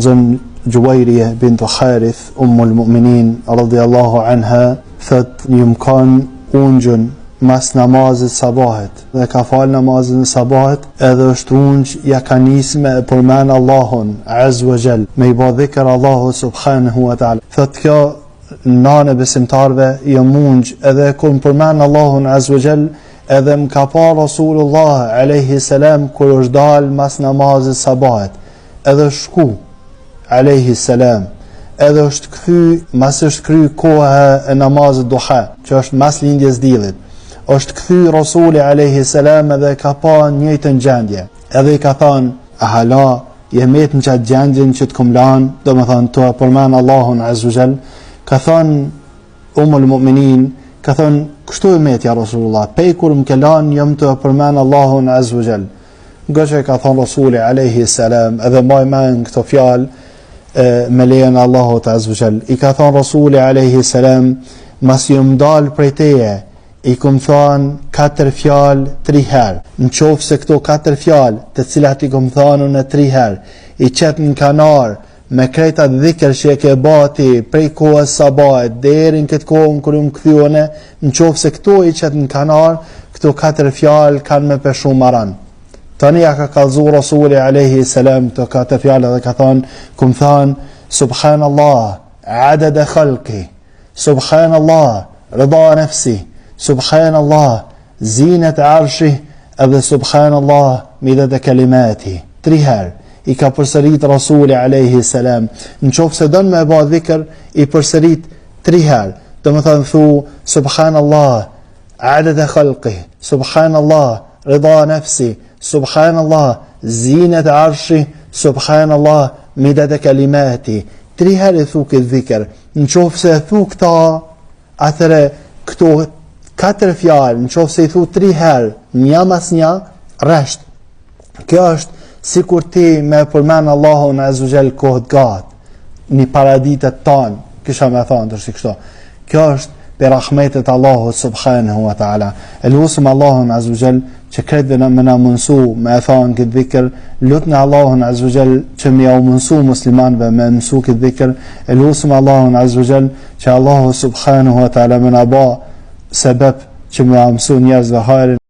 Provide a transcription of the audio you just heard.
lexon Juwayriya bint Harith ummul mu'minin radhiyallahu anha thot një mkan ungjën mas namazit sabahit dhe ka fal namazin e sabahit edhe është ungjë ja ka nisë me përmend Allahun azza wa jall me i bë dhikr Allahu subhanahu wa taala. Thot kjo nane besimtarve jo ungjë edhe kur përmend Allahun azza wa jall edhe më ka pa Rasulullah alayhi salam kur është dal mas namazit sabahit edhe shku alayhi salam edhe është kthy mas është kry koha e namazit duha që është mas lindjes diellit është kthy Rasuli alayhi salam edhe ka pa njëjtën gjendje edhe i ka thënë a hala jemet në qatë gjendjen që të kom lan do më thënë të përmen Allahun azza wa jall ka thënë ummul mu'minin ka thënë kështu e met ja Rasulullah pej kur më ke lan jam të përmen Allahun azza wa jall nga që ka thënë Rasuli alayhi salam edhe maj men këto fjalë me lejen Allahut azza wa jall i ka thënë Rasuli alayhi salam mas jam dal prej teje i kom thënë 4 fjalë 3 herë në qofë se këto 4 fjalë të cilat i kom thënë në 3 herë i qet në kanar me krejta dhikër që e ke bati prej kohës sabahit deri në këtë kohën kur më kthyone në qofë se këto i qet në kanar këto 4 fjalë kanë me peshu maran. Tani ja ka kallzu Rasuli alayhi salam këto 4 fjalë dhe ka thënë kom thënë subhanallah adada khalqi subhanallah rida nafsi subhanallah zinat arshi edhe subhanallah midat kalimati 3 herë i ka përsërit Rasuli alayhi salam në qofë se don me bë dhikr i përsërit 3 herë do të thënë thu subhanallah adada khalqi subhanallah rida nafsi subhanallah zinat arshi subhanallah midat kalimati 3 herë thu këtë dhikr në qofë se thu këta atëre këto 4 fjalë në qofë se i thu 3 herë një mas një resht kjo është sikur ti me përmen Allahun azza wa jall kohët gatë një paraditet tanë kisha me thonë tërsi kështo kjo është për rahmetet Allahut subhanahu wa ta'ala elusëm Allahun azza wa jall që kretë me na mundsu me e thonë këtë dhikr lutën Allahun azza wa jall që me ja mundsu muslimanve me mësu këtë dhikr elusëm Allahun azza wa jall që Allahu subhanahu wa ta'ala me na ba sebeb që me mësu njerëzve hajrin